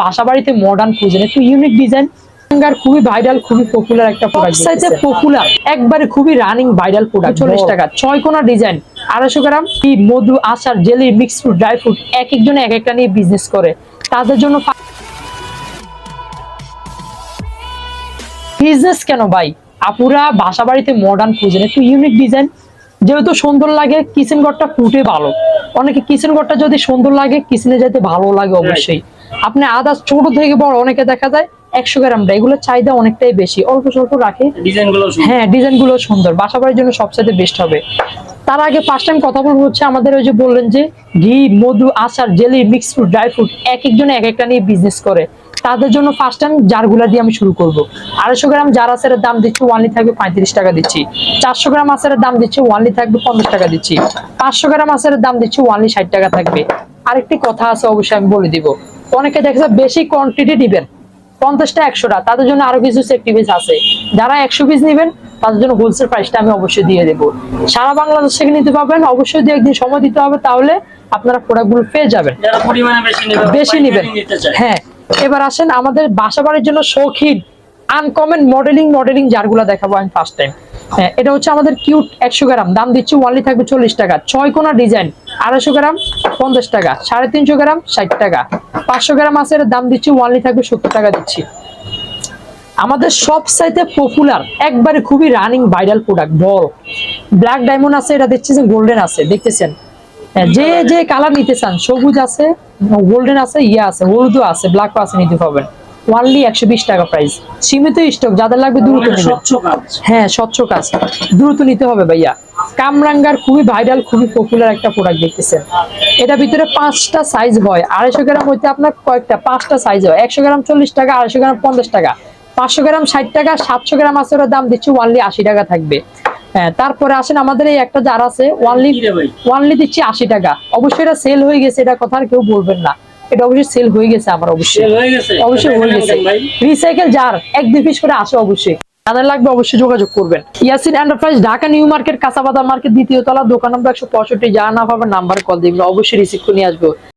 বাসাবাড়িতে modern খুঁজেন, একটু unique design, খুবই ভাইরাল, খুবই পপুলার একটা প্রোডাক্ট, সাইজে পপুলার, একবারে খুবই রানিং ভাইরাল প্রোডাক্ট। 40 টাকা 6 কোনা ডিজাইন, 250 গ্রাম। কি মধু, আচার, jelly, mix fruit, dry fruit, এক একজনে এক একটা নিয়ে বিজনেস করে, তাদের জন্য বিজনেস কেন ভাই, আপুরা বাসাবাড়িতে মডার্ন খুঁজেন, একটু ইউনিক ডিজাইন, যেহেতু সুন্দর লাগে, কিচেন ঘরটা ফুটে ভালো। অনেকে কিচেন ঘরটা যদি সুন্দর লাগে, কিচেনে যেতে ভালো লাগে অবশ্যই। আপনি আদার্স ছোট থেকে বড় অনেকে দেখা যায় 100 গ্রাম, এগুলোর চাহিদা অনেকটাই বেশি, অল্প স্বল্প রাখে। হ্যাঁ, ডিজাইন গুলো সুন্দর, বাসাবাড়ির জন্য সবচেয়ে বেস্ট হবে। তার আগে ফার্স্ট টাইম কথা বলবো হচ্ছে আমাদের ওই যে বললেন যে ঘি, মধু, আচার, jelly, mix fruit, dry fruit, এক একজনে এক একটা নিয়ে বিজনেস করে, তাদের জন্য ফার্স্ট টাইম জারগুলা দিয়ে আমি শুরু করব। 250 গ্রাম জার আচারের দাম দিচ্ছি ওয়ানলি থাকবে 35 টাকা দিচ্ছি। 400 গ্রাম আচারের দাম দিচ্ছি ওয়ানলি থাকবে 50 টাকা দিচ্ছি। 500 গ্রাম আচারের দাম দিচ্ছি ওয়ানলি 60 টাকা থাকবে। আরেকটি কথা আছে অবশ্যই আমি বলে দিব, অনেকে দেখছে বেশি কোয়ান্টিটি দিবেন, 50টা 100টা, তাদের জন্য আরো কিছু সেফটি পিস আছে। যারা 100 পিস নেবেন তাদের জন্য হোলসেল প্রাইসটা আমি অবশ্যই দিয়ে দেবো। সারা বাংলাদেশ থেকে নিতে পারবেন, অবশ্যই 2-1 দিন সময় দিতে হবে, তাহলে আপনারা প্রোডাক্টগুলো পেয়ে যাবেন। বেশি নেবেন। হ্যাঁ, এবার আসেন আমাদের বাসাবাড়ির জন্য শৌখিন আনকমন মডেলিং জারগুলো দেখাবো আমি ফার্স্ট টাইম। হ্যাঁ, এটা হচ্ছে আমাদের কিউট 100 গ্রাম, দাম দিচ্ছি ওয়ানলি থাকবে 40 টাকা। 6 কোনা ডিজাইন, 250 গ্রাম 50 টাকা, 350 গ্রাম 60 টাকা। 500 গ্রাম আছে, এর দাম দিচ্ছি ওয়ানলি থাকবে 70 টাকা দিচ্ছি। আমাদের সবচাইতে পপুলার, একবারে খুবই রানিং ভাইরাল প্রোডাক্ট বল ব্ল্যাক ডায়মন্ড আছে, এটা দেখছি যে গোল্ডেন আছে, দেখতেছেন। যে যে কালার নিতে চান, সবুজ আছে, গোল্ডেন আছে, ইয়া আছে, হলুদও আছে, ব্ল্যাকও আছে, নিতে পারবেন। ওয়ানলি 120 টাকা প্রাইস, সীমিত স্টক, যাদের লাগবে দ্রুত নেবেন। হ্যাঁ, স্বচ্ছ কাজ, দ্রুত নিতে হবে ভাইয়া। কামরাঙ্গার খুবই ভাইরাল, খুবই পপুলার একটা প্রোডাক্ট দেখতেছেন। এটা ভিতরে 5টা সাইজ হয়, 250 গ্রাম হইতে আপনার কয়েকটা 5টা সাইজ হয়। 100 গ্রাম 40 টাকা, 250 গ্রাম 50 টাকা, 500 গ্রাম 60 টাকা, 700 গ্রাম আছে, ওর দাম দিচ্ছি ওয়ানলি 80 টাকা থাকবে। হ্যাঁ, তারপরে আসেন আমাদের এই একটা জার আছে, ওয়ানলি দিচ্ছি 80 টাকা। অবশ্যই এটা সেল হয়ে গেছে, এটা কথা আর কেউ বলবেন না, এটা অবশ্যই সেল হয়ে গেছে আমার, অবশ্যই হয়ে গেছে। রিসাইকেল জার 1-2 পিস করে আসে, অবশ্যই যাদের লাগবে অবশ্যই যোগাযোগ করবেন। Yasin enterprise, Dhaka new market, কাঁচাবাজার মার্কেট, 2য় তলা, দোকান নম্বর 165। যা না পাবেন নাম্বার কল দিবেন, অবশ্যই রিসিভ করে নিয়ে আসবো।